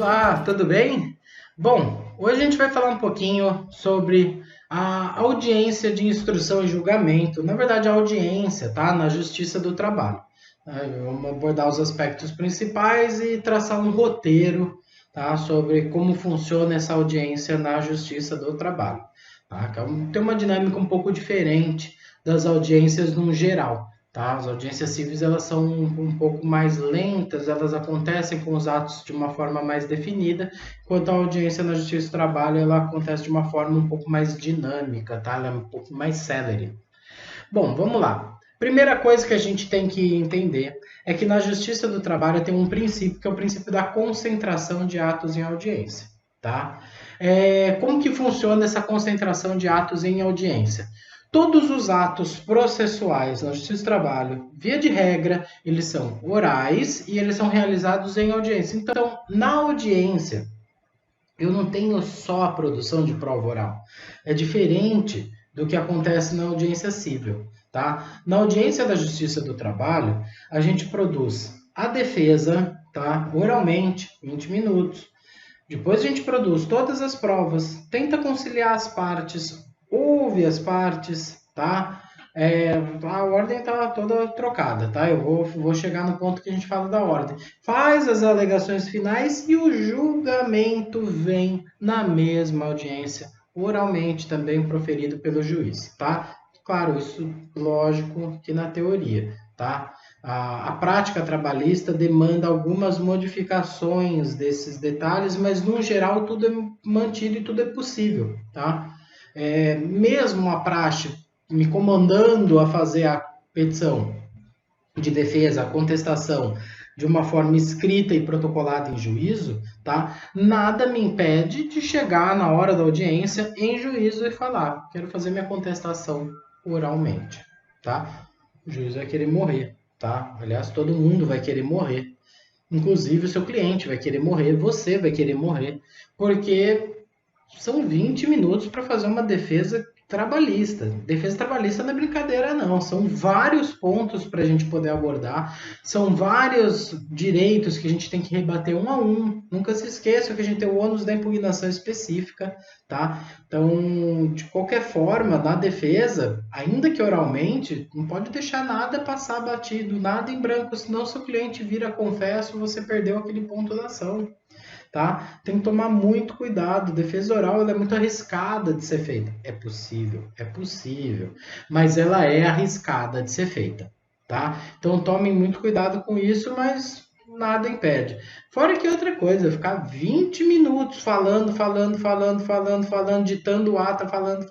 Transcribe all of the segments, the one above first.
Olá, tudo bem? Bom, hoje a gente vai falar um pouquinho sobre a audiência de instrução e julgamento, na verdade, a audiência, tá? Na Justiça do Trabalho. Vamos abordar os aspectos principais e traçar um roteiro, tá? Sobre como funciona essa audiência na Justiça do Trabalho, tá? Tem uma dinâmica um pouco diferente das audiências no geral. Tá? As audiências civis elas são um pouco mais lentas, elas acontecem com os atos de uma forma mais definida, enquanto a audiência na Justiça do Trabalho ela acontece de uma forma um pouco mais dinâmica, tá? Ela é um pouco mais célere. Bom, vamos lá. Primeira coisa que a gente tem que entender é que na Justiça do Trabalho tem um princípio que é o princípio da concentração de atos em audiência, tá? Como que funciona essa concentração de atos em audiência? Todos os atos processuais na Justiça do Trabalho, via de regra, eles são orais e eles são realizados em audiência. Então, na audiência, eu não tenho só a produção de prova oral. É diferente do que acontece na audiência civil, tá? Na audiência da Justiça do Trabalho, a gente produz a defesa, tá? Oralmente, 20 minutos. Depois a gente produz todas as provas, tenta conciliar as partes, ouve as partes, tá? A ordem está toda trocada, tá? Eu vou chegar no ponto que a gente fala da ordem. Faz as alegações finais e o julgamento vem na mesma audiência, oralmente também proferido pelo juiz, tá? Claro, isso lógico que na teoria, tá? A prática trabalhista demanda algumas modificações desses detalhes, mas no geral tudo é mantido e tudo é possível, tá? Mesmo a praxe me comandando a fazer a petição de defesa, a contestação de uma forma escrita e protocolada em juízo, tá? Nada me impede de chegar na hora da audiência em juízo e falar, quero fazer minha contestação oralmente, tá? O juiz vai querer morrer, tá? Aliás, todo mundo vai querer morrer. Inclusive o seu cliente vai querer morrer, você vai querer morrer, porque são 20 minutos para fazer uma defesa trabalhista. Defesa trabalhista não é brincadeira, não. São vários pontos para a gente poder abordar, são vários direitos que a gente tem que rebater um a um. Nunca se esqueça que a gente tem o ônus da impugnação específica, tá? Então, de qualquer forma, na defesa, ainda que oralmente, não pode deixar nada passar batido, nada em branco, senão seu cliente vira confesso, você perdeu aquele ponto da ação. Tá? Tem que tomar muito cuidado. Defesa oral ela é muito arriscada de ser feita. É possível, mas ela é arriscada de ser feita, tá? Então tomem muito cuidado com isso, mas nada impede. Fora que outra coisa, ficar 20 minutos falando, ditando ata, falando,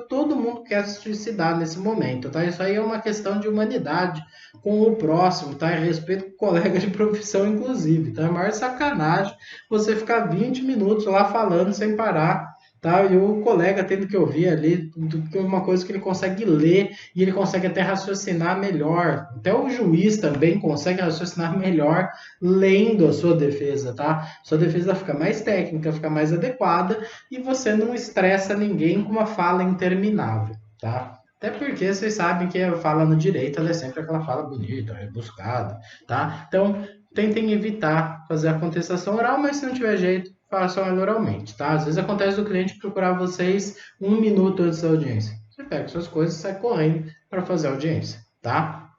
todo mundo quer se suicidar nesse momento, tá? Isso aí é uma questão de humanidade com o próximo, tá? E respeito com o colega de profissão, inclusive, tá? É a maior sacanagem você ficar 20 minutos lá falando sem parar, tá? E o colega tendo que ouvir ali uma coisa que ele consegue ler e ele consegue até raciocinar melhor. Até o juiz também consegue raciocinar melhor lendo a sua defesa, tá? Sua defesa fica mais técnica, fica mais adequada e você não estressa ninguém com uma fala interminável, tá? Até porque vocês sabem que a fala no direito ela é sempre aquela fala bonita, rebuscada, tá? Então, tentem evitar fazer a contestação oral, mas se não tiver jeito, façam ela oralmente, tá? Às vezes acontece do cliente procurar vocês 1 minuto antes da audiência. Você pega suas coisas e sai correndo para fazer a audiência, tá?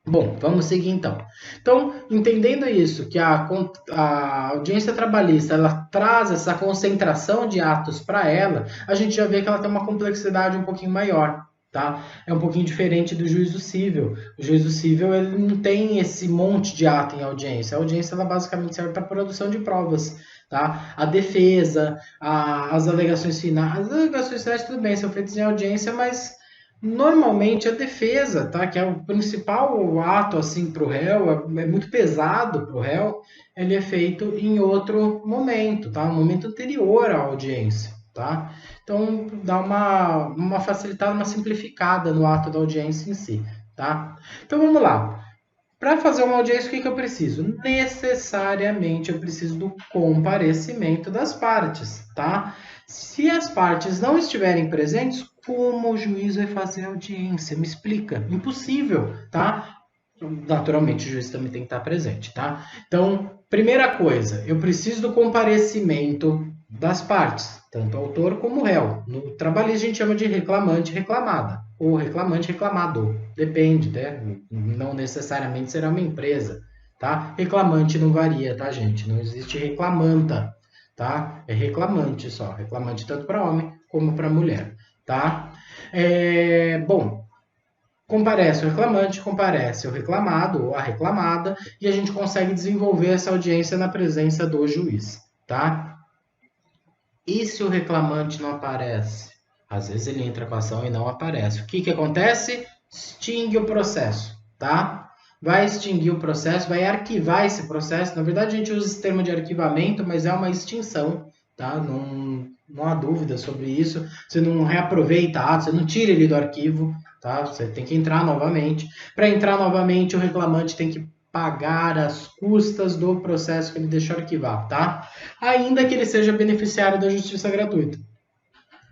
Bom, vamos seguir então. Então, entendendo isso, que a audiência trabalhista ela traz essa concentração de atos para ela, a gente já vê que ela tem uma complexidade um pouquinho maior. Tá? É um pouquinho diferente do juízo civil. O juízo civil ele não tem esse monte de ato em audiência. A audiência ela basicamente serve para produção de provas. Tá? A defesa, as alegações finais. As alegações finais, tudo bem, são feitas em audiência, mas normalmente a defesa, tá? Que é o principal ato assim, para o réu, é muito pesado para o réu, ele é feito em outro momento, tá? Um momento anterior à audiência. Tá? Então, dá uma facilitada, uma simplificada no ato da audiência em si. Tá? Então, vamos lá. Para fazer uma audiência, o que eu preciso? Necessariamente, eu preciso do comparecimento das partes. Tá? Se as partes não estiverem presentes, como o juiz vai fazer a audiência? Me explica. Impossível. Tá? naturalmente o juiz também tem que estar presente, tá? Então, primeira coisa, eu preciso do comparecimento das partes, tanto autor como réu. No trabalhista a gente chama de reclamante, reclamada, ou reclamante, reclamado. Depende, né? Não necessariamente será uma empresa, tá? Reclamante não varia, tá, gente? Não existe reclamanta, tá? É reclamante só, reclamante tanto para homem como para mulher, tá? Bom, comparece o reclamante, comparece o reclamado ou a reclamada e a gente consegue desenvolver essa audiência na presença do juiz, tá? E se o reclamante não aparece? Às vezes ele entra com a ação e não aparece. O que que acontece? Extingue o processo, tá? Vai extinguir o processo, vai arquivar esse processo. Na verdade, a gente usa esse termo de arquivamento, mas é uma extinção, tá? Não há dúvida sobre isso. Você não reaproveita ato, você não tira ele do arquivo, tá? Você tem que entrar novamente. Para entrar novamente, o reclamante tem que pagar as custas do processo que ele deixou arquivar, tá? Ainda que ele seja beneficiário da justiça gratuita.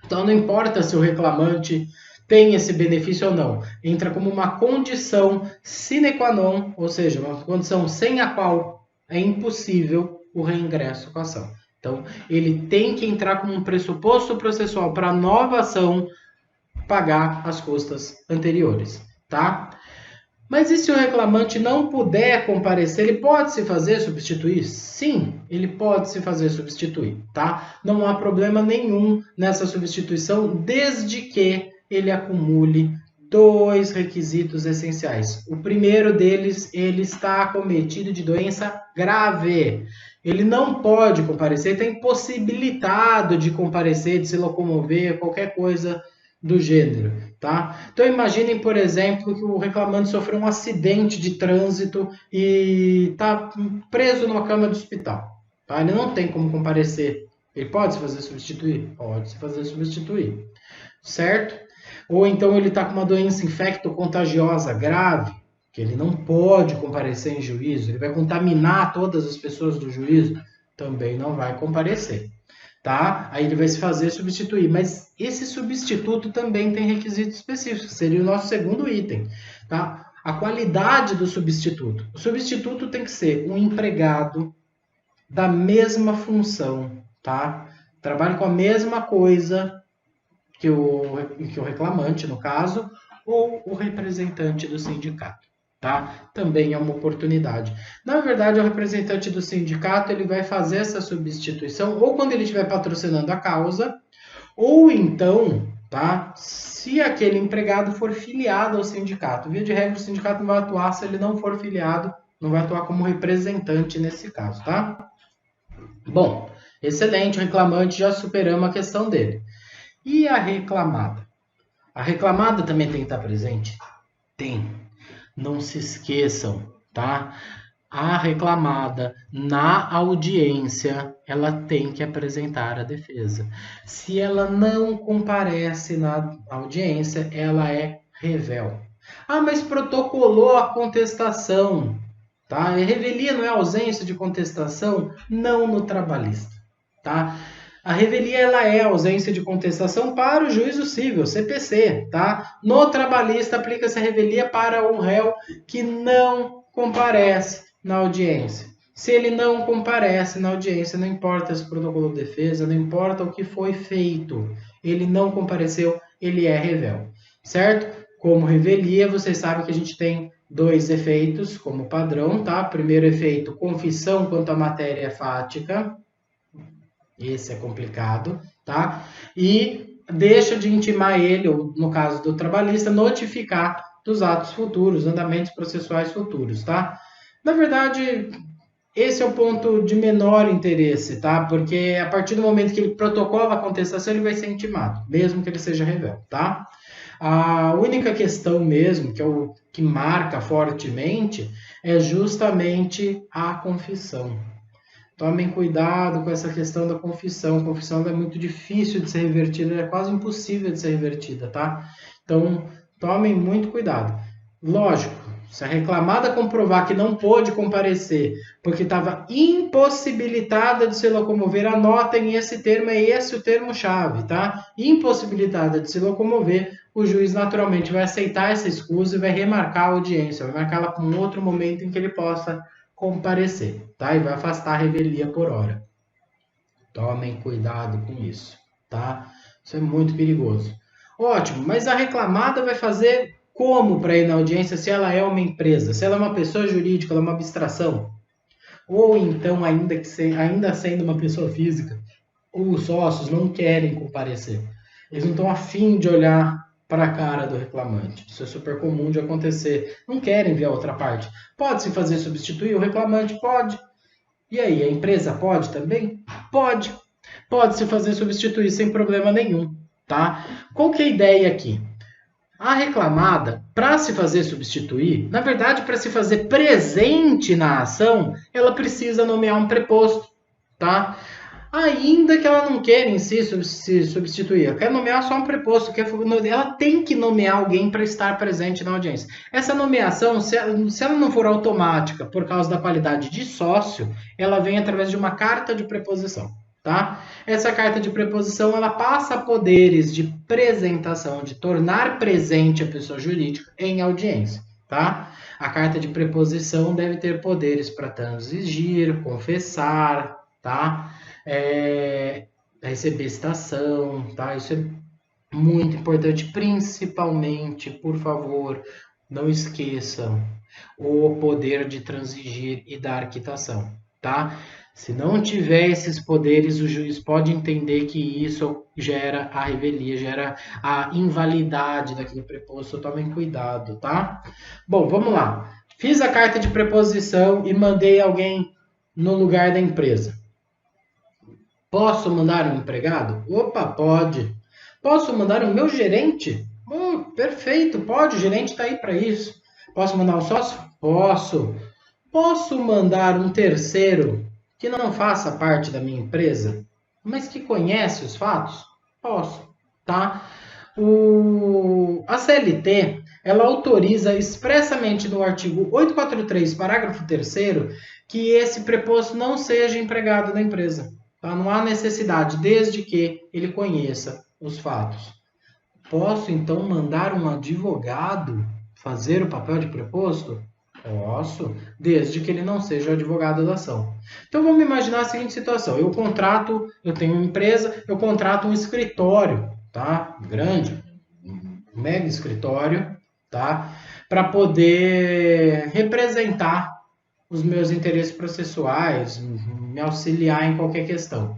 Então não importa se o reclamante tem esse benefício ou não, entra como uma condição sine qua non, ou seja, uma condição sem a qual é impossível o reingresso com a ação. Então, ele tem que entrar como um pressuposto processual para a nova ação pagar as custas anteriores, tá? Mas e se o reclamante não puder comparecer, ele pode se fazer substituir? Sim, ele pode se fazer substituir, tá? Não há problema nenhum nessa substituição, desde que ele acumule dois requisitos essenciais. O primeiro deles, ele está acometido de doença grave. Ele não pode comparecer, está impossibilitado de comparecer, de se locomover, qualquer coisa do gênero, tá? Então imaginem, por exemplo, que o reclamante sofreu um acidente de trânsito e está preso numa cama de hospital, tá? Ele não tem como comparecer. Ele pode se fazer substituir? Pode se fazer substituir, certo? Ou então ele está com uma doença infecto-contagiosa grave, que ele não pode comparecer em juízo, ele vai contaminar todas as pessoas do juízo, também não vai comparecer. Tá? Aí ele vai se fazer substituir. Mas esse substituto também tem requisitos específicos, seria o nosso segundo item. Tá? A qualidade do substituto. O substituto tem que ser um empregado da mesma função, tá? Trabalhe com a mesma coisa que o reclamante, no caso, ou o representante do sindicato. Tá? Também é uma oportunidade. Na verdade, o representante do sindicato ele vai fazer essa substituição ou quando ele estiver patrocinando a causa, ou então, tá? Se aquele empregado for filiado ao sindicato. Via de regra, o sindicato não vai atuar se ele não for filiado, não vai atuar como representante nesse caso, tá? Bom, excelente, o reclamante já superamos a questão dele. E a reclamada? A reclamada também tem que estar presente? Tem. Não se esqueçam, tá? A reclamada na audiência, ela tem que apresentar a defesa. Se ela não comparece na audiência, ela é revel. Ah, mas protocolou a contestação, tá? E revelia não é ausência de contestação? Não no trabalhista, tá? A revelia ela é ausência de contestação para o juízo civil, CPC, tá? No trabalhista aplica-se a revelia para o réu que não comparece na audiência. Se ele não comparece na audiência, não importa se protocolou de defesa, não importa o que foi feito, ele não compareceu, ele é revel, certo? Como revelia, vocês sabem que a gente tem dois efeitos como padrão, tá? Primeiro efeito, confissão quanto à matéria fática. Esse é complicado, tá? E deixa de intimar ele, ou no caso do trabalhista, notificar dos atos futuros, andamentos processuais futuros, tá? Na verdade, esse é o ponto de menor interesse, tá? Porque a partir do momento que ele protocola a contestação, ele vai ser intimado, mesmo que ele seja revel, tá? A única questão mesmo, que é o que marca fortemente, é justamente a confissão. Tomem cuidado com essa questão da confissão. A confissão é muito difícil de ser revertida, é quase impossível de ser revertida, tá? Então, tomem muito cuidado. Lógico, Se a reclamada comprovar que não pôde comparecer porque estava impossibilitada de se locomover, anotem esse termo, é esse o termo-chave, tá? Impossibilitada de se locomover, o juiz naturalmente vai aceitar essa escusa e vai remarcar a audiência, vai marcá-la para um outro momento em que ele possa comparecer, tá? E vai afastar a revelia por hora. Tomem cuidado com isso, tá? Isso é muito perigoso. Ótimo, mas a reclamada vai fazer como para ir na audiência se ela é uma empresa? Se ela é uma pessoa jurídica, ela é uma abstração? Ou então, ainda sendo uma pessoa física, os sócios não querem comparecer. Eles não estão afim de olhar para a cara do reclamante. Isso é super comum de acontecer. Não querem ver a outra parte. Pode-se fazer substituir o reclamante? Pode. E aí, a empresa pode também? Pode. Pode-se fazer substituir sem problema nenhum, tá? Qual que é a ideia aqui? A reclamada, para se fazer substituir, na verdade, para se fazer presente na ação, ela precisa nomear um preposto, tá? Ainda que ela não queira em si se substituir, ela quer nomear só um preposto, ela tem que nomear alguém para estar presente na audiência. Essa nomeação, se ela não for automática por causa da qualidade de sócio, ela vem através de uma carta de preposição. Tá? Essa carta de preposição ela passa poderes de presentação, de tornar presente a pessoa jurídica em audiência. Tá? A carta de preposição deve ter poderes para transigir, confessar, tá? Receber citação, tá? Isso é muito importante, principalmente, por favor, não esqueçam o poder de transigir e dar quitação, tá? Se não tiver esses poderes, o juiz pode entender que isso gera a revelia, gera a invalidade daquele preposto. Tomem cuidado, tá? Bom, vamos lá. Fiz a carta de preposição e mandei alguém no lugar da empresa. Posso mandar um empregado? Opa, pode. Posso mandar o meu gerente? Perfeito, pode, o gerente está aí para isso. Posso mandar um sócio? Posso. Posso mandar um terceiro que não faça parte da minha empresa, mas que conhece os fatos? Posso, tá? A CLT, ela autoriza expressamente no artigo 843, parágrafo 3º, que esse preposto não seja empregado na empresa. Tá? Não há necessidade, desde que ele conheça os fatos. Posso, então, mandar um advogado fazer o papel de preposto? Posso, desde que ele não seja o advogado da ação. Então, vamos imaginar a seguinte situação. Eu tenho uma empresa, eu contrato um escritório, tá? Grande, um mega escritório, tá? Para poder representar os meus interesses processuais, me auxiliar em qualquer questão.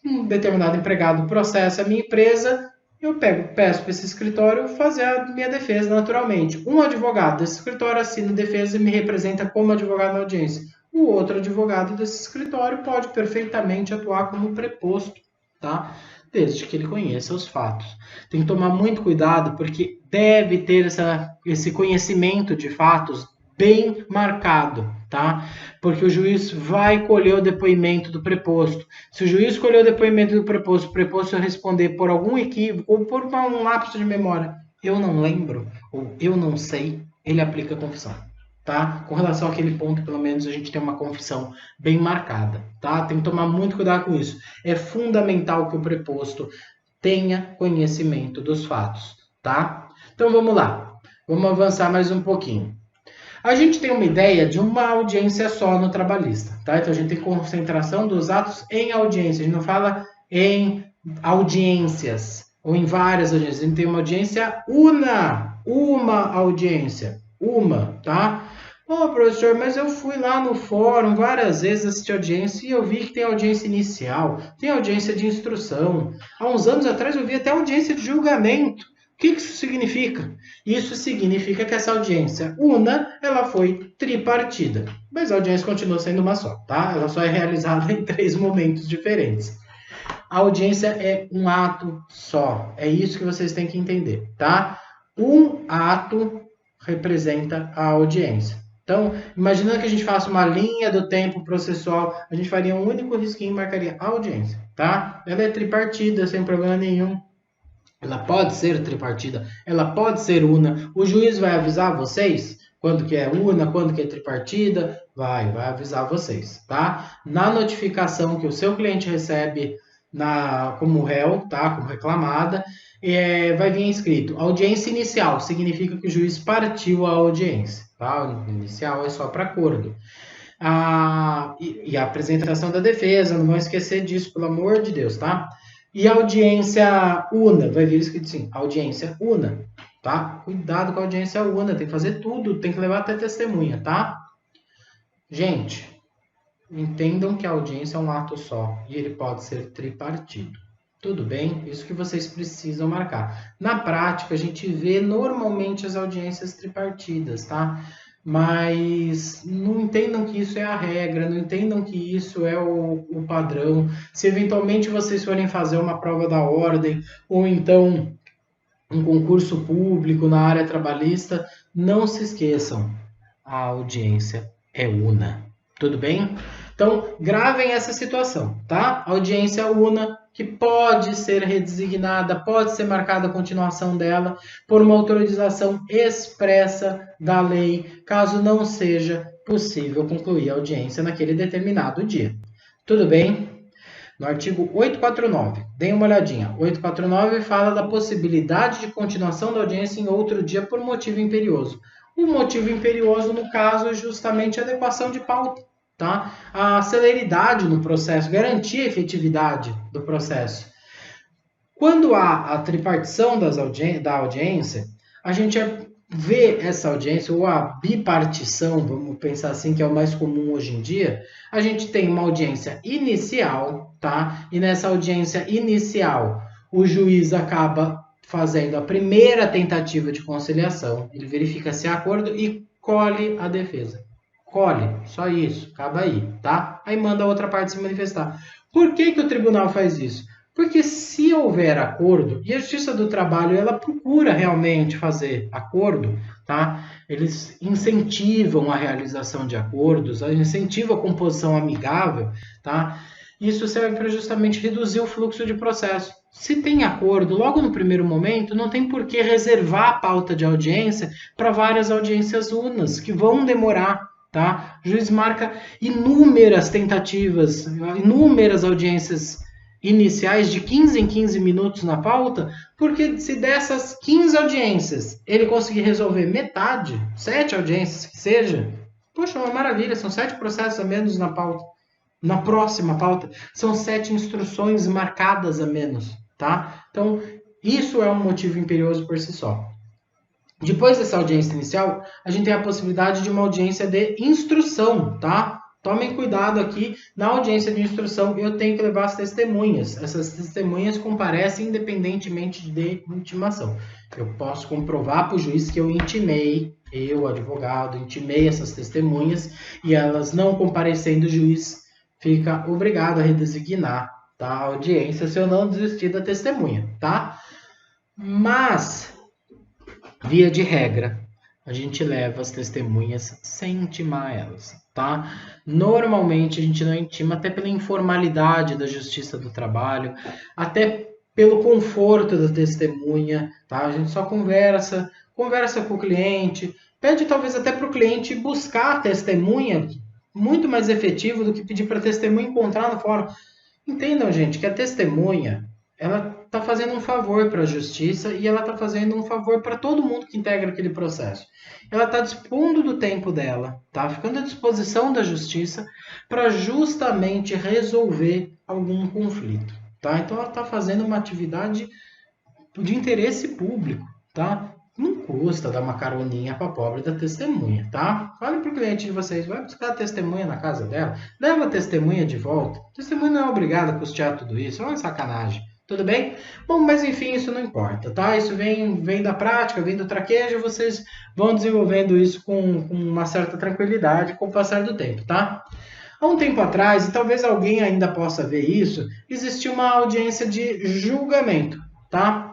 Um determinado empregado processa a minha empresa, eu peço para esse escritório fazer a minha defesa naturalmente. Um advogado desse escritório assina a defesa e me representa como advogado na audiência. O outro advogado desse escritório pode perfeitamente atuar como preposto, tá? Desde que ele conheça os fatos. Tem que tomar muito cuidado, porque deve ter esse conhecimento de fatos bem marcado, tá? Porque o juiz vai colher o depoimento do preposto. Se o juiz colher o depoimento do preposto, o preposto responder por algum equívoco ou por um lapso de memória, eu não lembro ou eu não sei, ele aplica a confissão, tá? Com relação àquele ponto, pelo menos a gente tem uma confissão bem marcada, tá? Tem que tomar muito cuidado com isso. É fundamental que o preposto tenha conhecimento dos fatos, tá? Então vamos lá. Vamos avançar mais um pouquinho. A gente tem uma ideia de uma audiência só no trabalhista, tá? Então a gente tem concentração dos atos em audiência, a gente não fala em audiências ou em várias audiências, a gente tem uma audiência uma audiência, tá? Professor, mas eu fui lá no fórum várias vezes assistir audiência e eu vi que tem audiência inicial, tem audiência de instrução. Há uns anos atrás eu vi até audiência de julgamento. O que isso significa? Isso significa que essa audiência ela foi tripartida, mas a audiência continua sendo uma só, tá? Ela só é realizada em 3 momentos diferentes. A audiência é um ato só, é isso que vocês têm que entender, tá? Um ato representa a audiência. Então, imaginando que a gente faça uma linha do tempo processual, a gente faria um único risquinho e marcaria a audiência, tá? Ela é tripartida, sem problema nenhum. Ela pode ser tripartida, ela pode ser una. O juiz vai avisar vocês quando que é una, quando que é tripartida, vai avisar vocês, tá? Na notificação que o seu cliente recebe como réu, tá? Como reclamada, vai vir escrito audiência inicial, significa que o juiz partiu a audiência, tá? Inicial é só para acordo. E a apresentação da defesa, não vão esquecer disso, pelo amor de Deus, tá? E a audiência una, vai vir escrito assim, audiência una, tá? Cuidado com a audiência una, tem que fazer tudo, tem que levar até testemunha, tá? Gente, entendam que a audiência é um ato só e ele pode ser tripartido. Tudo bem? Isso que vocês precisam marcar. Na prática, a gente vê normalmente as audiências tripartidas, tá? Mas não entendam que isso é a regra, não entendam que isso é o padrão. Se eventualmente vocês forem fazer uma prova da ordem, ou então um concurso público na área trabalhista, não se esqueçam, a audiência é una. Tudo bem? Então, gravem essa situação, tá? Audiência una, que pode ser redesignada, pode ser marcada a continuação dela por uma autorização expressa da lei, caso não seja possível concluir a audiência naquele determinado dia. Tudo bem? No artigo 849, deem uma olhadinha. 849 fala da possibilidade de continuação da audiência em outro dia por motivo imperioso. O motivo imperioso, no caso, é justamente a adequação de pauta. Tá? A celeridade no processo, garantir a efetividade do processo. Quando há a tripartição da audiência, a gente vê essa audiência, ou a bipartição, vamos pensar assim, que é o mais comum hoje em dia, a gente tem uma audiência inicial, tá? E nessa audiência inicial, o juiz acaba fazendo a primeira tentativa de conciliação, ele verifica se há acordo e colhe a defesa. Colhe, só isso, acaba aí, tá? Aí manda a outra parte se manifestar. Por que o tribunal faz isso? Porque se houver acordo, e a Justiça do Trabalho, ela procura realmente fazer acordo, tá? Eles incentivam a realização de acordos, incentivam a composição amigável, tá? Isso serve para justamente reduzir o fluxo de processo. Se tem acordo, logo no primeiro momento, não tem por que reservar a pauta de audiência para várias audiências unas, que vão demorar. Tá? O juiz marca inúmeras tentativas, inúmeras audiências iniciais de 15 em 15 minutos na pauta, porque se dessas 15 audiências ele conseguir resolver metade, 7 audiências que seja, poxa, uma maravilha, são 7 processos a menos na pauta. Na próxima pauta, são 7 instruções marcadas a menos. Tá? Então, isso é um motivo imperioso por si só. Depois dessa audiência inicial, a gente tem a possibilidade de uma audiência de instrução, tá? Tomem cuidado aqui, na audiência de instrução eu tenho que levar as testemunhas. Essas testemunhas comparecem independentemente de intimação. Eu posso comprovar para o juiz que eu intimei, eu, advogado, intimei essas testemunhas e elas não comparecendo, o juiz fica obrigado a redesignar, tá? A audiência se eu não desistir da testemunha, tá? Mas, via de regra, a gente leva as testemunhas sem intimar elas, tá? Normalmente a gente não intima até pela informalidade da Justiça do Trabalho, até pelo conforto da testemunha, tá? A gente só conversa com o cliente, pede talvez até para o cliente buscar a testemunha, muito mais efetivo do que pedir para a testemunha encontrar no fórum. Entendam, gente, que a testemunha, ela está fazendo um favor para a justiça e ela está fazendo um favor para todo mundo que integra aquele processo. Ela está dispondo do tempo dela, tá? Ficando à disposição da justiça para justamente resolver algum conflito, tá? Então ela está fazendo uma atividade de interesse público, tá? Não custa dar uma caroninha para a pobre da testemunha, tá? Fale para o cliente de vocês, vai buscar a testemunha na casa dela, leva a testemunha de volta. A testemunha não é obrigada a custear tudo isso, é uma sacanagem. Tudo bem? Bom, mas enfim, isso não importa, tá? Isso vem da prática, vem do traquejo, vocês vão desenvolvendo isso com uma certa tranquilidade com o passar do tempo, tá? Há um tempo atrás, e talvez alguém ainda possa ver isso, existia uma audiência de julgamento, tá?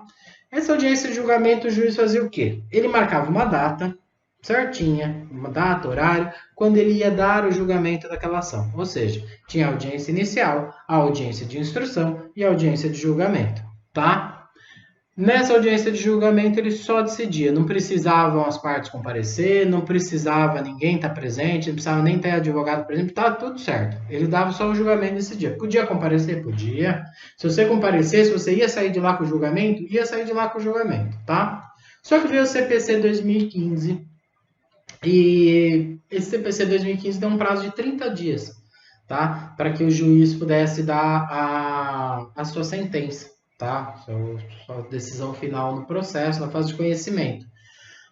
Essa audiência de julgamento, o juiz fazia o quê? Ele marcava uma data certinha, uma data, horário, quando ele ia dar o julgamento daquela ação. Ou seja, tinha a audiência inicial, a audiência de instrução e a audiência de julgamento, tá? Nessa audiência de julgamento, ele só decidia, não precisavam as partes comparecer, não precisava ninguém estar presente, não precisava nem ter advogado, por exemplo, estava tudo certo. Ele dava só o julgamento nesse dia. Podia comparecer? Podia. Se você comparecesse, você ia sair de lá com o julgamento? Ia sair de lá com o julgamento, tá? Só que veio o CPC 2015 e esse CPC 2015 deu um prazo de 30 dias, tá? Para que o juiz pudesse dar a sua sentença, tá? Sua decisão final no processo, na fase de conhecimento.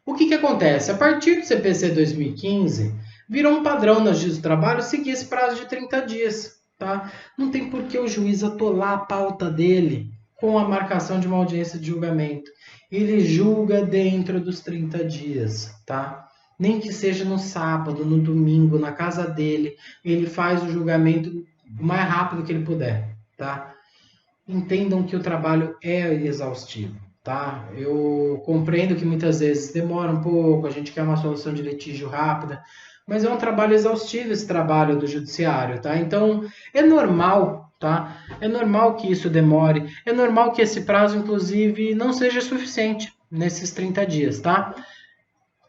O que acontece? A partir do CPC 2015, virou um padrão na Justiça do Trabalho seguir esse prazo de 30 dias, tá? Não tem por que o juiz atolar a pauta dele com a marcação de uma audiência de julgamento. Ele julga dentro dos 30 dias, tá? Nem que seja no sábado, no domingo, na casa dele, ele faz o julgamento o mais rápido que ele puder, tá? Entendam que o trabalho é exaustivo, tá? Eu compreendo que muitas vezes demora um pouco, a gente quer uma solução de litígio rápida, mas é um trabalho exaustivo esse trabalho do judiciário, tá? Então, é normal, tá? É normal que isso demore, é normal que esse prazo, inclusive, não seja suficiente nesses 30 dias, tá?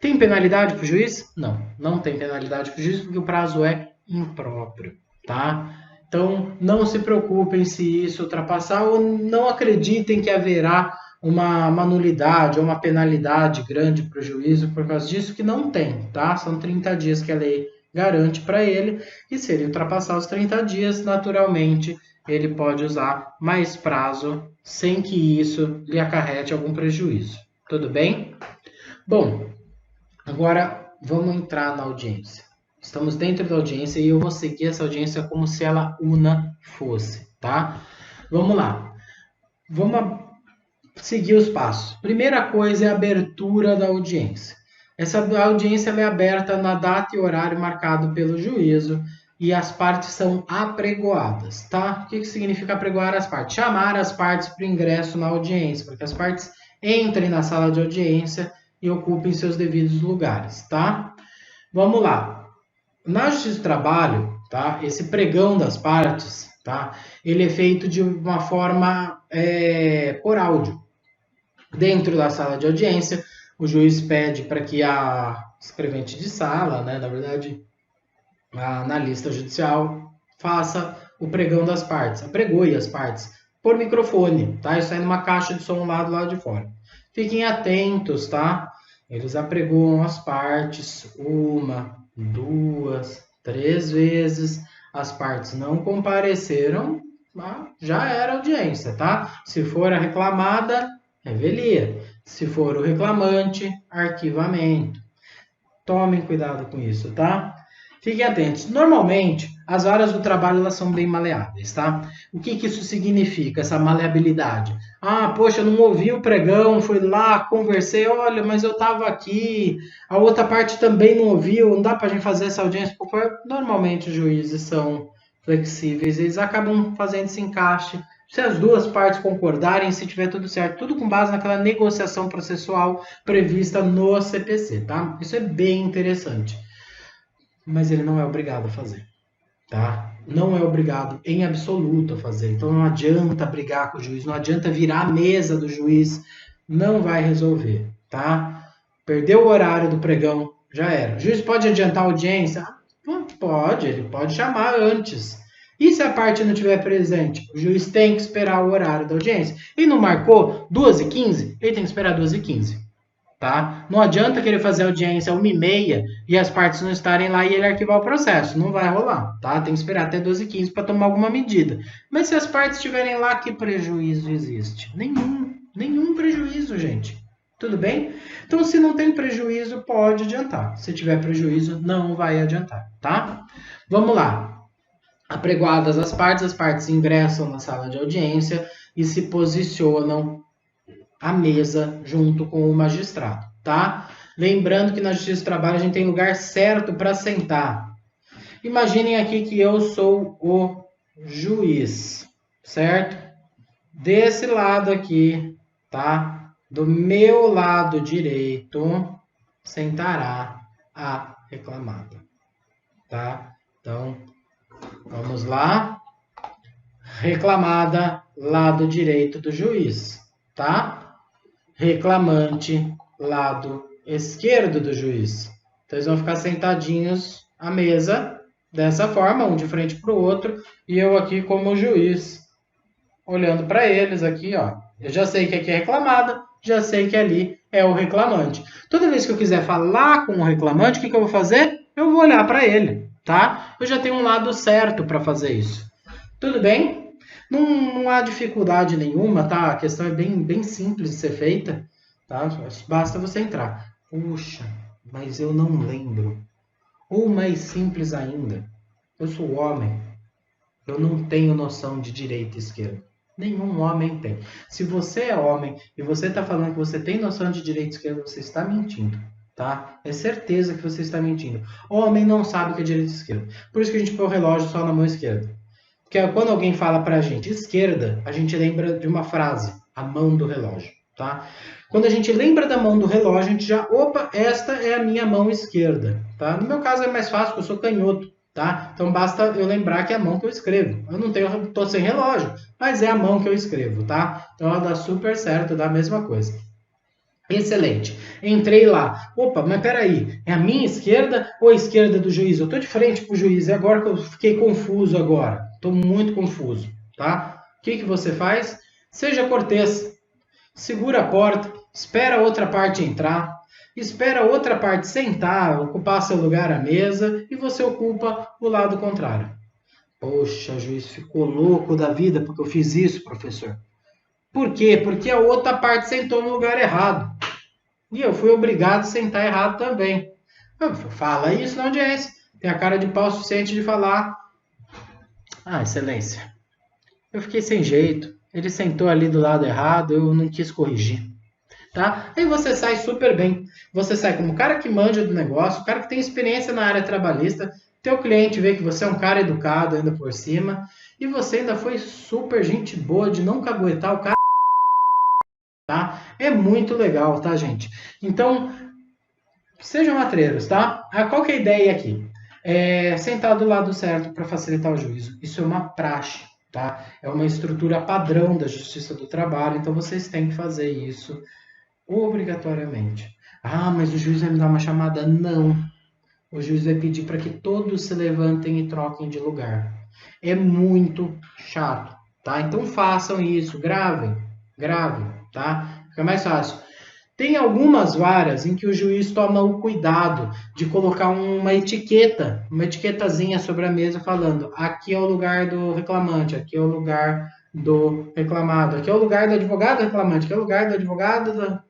Tem penalidade para o juiz? Não, não tem penalidade para o juiz porque o prazo é impróprio, tá? Então, não se preocupem se isso ultrapassar ou não acreditem que haverá uma nulidade ou uma penalidade grande para o juízo por causa disso, que não tem, tá? São 30 dias que a lei garante para ele e se ele ultrapassar os 30 dias, naturalmente, ele pode usar mais prazo sem que isso lhe acarrete algum prejuízo. Tudo bem? Bom, agora vamos entrar na audiência. Estamos dentro da audiência e eu vou seguir essa audiência como se ela una fosse, tá? Vamos lá. Vamos seguir os passos. Primeira coisa é a abertura da audiência. Essa audiência é aberta na data e horário marcado pelo juízo e as partes são apregoadas, tá? O que significa apregoar as partes? Chamar as partes para o ingresso na audiência, para que as partes entrem na sala de audiência e ocupem seus devidos lugares, tá? Vamos lá. Na Justiça do Trabalho, tá? Esse pregão das partes, tá? Ele é feito de uma forma por áudio. Dentro da sala de audiência, o juiz pede para que a escrevente de sala, né, na verdade, a analista judicial, faça o pregão das partes, apregoe as partes por microfone, tá? Isso aí numa caixa de som lá do lado de fora. Fiquem atentos, tá? Eles apregoam as partes uma, duas, três vezes. As partes não compareceram, já era audiência, tá? Se for a reclamada, revelia. Se for o reclamante, arquivamento. Tomem cuidado com isso, tá? Fiquem atentos. Normalmente, as varas do trabalho elas são bem maleáveis, tá? O que isso significa, essa maleabilidade? Ah, poxa, eu não ouvi o pregão, fui lá, conversei, olha, mas eu estava aqui, a outra parte também não ouviu, não dá para a gente fazer essa audiência. Normalmente os juízes são flexíveis, eles acabam fazendo esse encaixe. Se as duas partes concordarem, se tiver tudo certo, tudo com base naquela negociação processual prevista no CPC, tá? Isso é bem interessante. Mas ele não é obrigado a fazer, tá? Não é obrigado em absoluto a fazer. Então não adianta brigar com o juiz, não adianta virar a mesa do juiz, não vai resolver, tá? Perdeu o horário do pregão, já era. O juiz pode adiantar a audiência? Pode, ele pode chamar antes. E se a parte não estiver presente? O juiz tem que esperar o horário da audiência. E não marcou 2h15? Ele tem que esperar 2h15. Tá? Não adianta querer fazer audiência 1h30 e as partes não estarem lá e ele arquivar o processo. Não vai rolar, tá? Tem que esperar até 12h15 para tomar alguma medida. Mas se as partes estiverem lá, que prejuízo existe? Nenhum prejuízo, gente. Tudo bem? Então, se não tem prejuízo, pode adiantar. Se tiver prejuízo, não vai adiantar, tá? Vamos lá. Apregoadas as partes ingressam na sala de audiência e se posicionam à mesa junto com o magistrado, tá? Lembrando que na Justiça do Trabalho a gente tem lugar certo para sentar. Imaginem aqui que eu sou o juiz, certo? Desse lado aqui, tá? Do meu lado direito, sentará a reclamada, tá? Então, vamos lá. Reclamada, lado direito do juiz, tá? reclamante, lado esquerdo do juiz. Então, eles vão ficar sentadinhos à mesa, dessa forma, um de frente para o outro, e eu aqui como juiz, olhando para eles aqui, ó. Eu já sei que aqui é reclamada, já sei que ali é o reclamante. Toda vez que eu quiser falar com o reclamante, o que eu vou fazer? Eu vou olhar para ele, tá? Eu já tenho um lado certo para fazer isso. Tudo bem? Não há dificuldade nenhuma, tá? A questão é bem simples de ser feita, tá? Basta você entrar. Puxa, mas eu não lembro. Ou mais simples ainda, eu sou homem, eu não tenho noção de direita e esquerda. Nenhum homem tem. Se você é homem e você está falando que você tem noção de direita e esquerda, você está mentindo, tá? É certeza que você está mentindo. Homem não sabe o que é direita e esquerda. Por isso que a gente põe o relógio só na mão esquerda. Porque quando alguém fala pra gente esquerda, a gente lembra de uma frase, a mão do relógio, tá? Quando a gente lembra da mão do relógio, a gente já, opa, esta é a minha mão esquerda, tá? No meu caso é mais fácil, porque eu sou canhoto, tá? Então basta eu lembrar que é a mão que eu escrevo. Eu não tenho, tô sem relógio, mas é a mão que eu escrevo, tá? Então ela dá super certo, dá a mesma coisa. Excelente. Entrei lá. Opa, mas peraí, é a minha esquerda ou a esquerda do juiz? Eu tô de frente pro juiz, é agora que eu fiquei confuso agora. Tô muito confuso, tá? O que você faz? Seja cortês. Segura a porta, espera a outra parte entrar, espera a outra parte sentar, ocupar seu lugar à mesa e você ocupa o lado contrário. Poxa, o juiz ficou louco da vida porque eu fiz isso, professor. Por quê? Porque a outra parte sentou no lugar errado. E eu fui obrigado a sentar errado também. Fala isso na audiência. Tem a cara de pau suficiente de falar. Ah, excelência. Eu fiquei sem jeito. Ele sentou ali do lado errado, eu não quis corrigir. Tá? Aí você sai super bem. Você sai como cara que manja do negócio, cara que tem experiência na área trabalhista. Teu cliente vê que você é um cara educado ainda por cima. E você ainda foi super gente boa de não caguetar o cara. Tá? É muito legal, tá, gente? Então, sejam matreiros, tá? Qual que é a ideia aqui? Sentar do lado certo para facilitar o juízo. Isso é uma praxe, tá? É uma estrutura padrão da Justiça do Trabalho, então vocês têm que fazer isso obrigatoriamente. Ah, mas o juiz vai me dar uma chamada? Não. O juiz vai pedir para que todos se levantem e troquem de lugar. É muito chato, tá? Então façam isso, gravem, tá? Fica mais fácil. Tem algumas varas em que o juiz toma o cuidado de colocar uma etiqueta, uma etiquetazinha sobre a mesa falando: aqui é o lugar do reclamante, aqui é o lugar do reclamado, aqui é o lugar do advogado reclamante, aqui é o lugar do advogado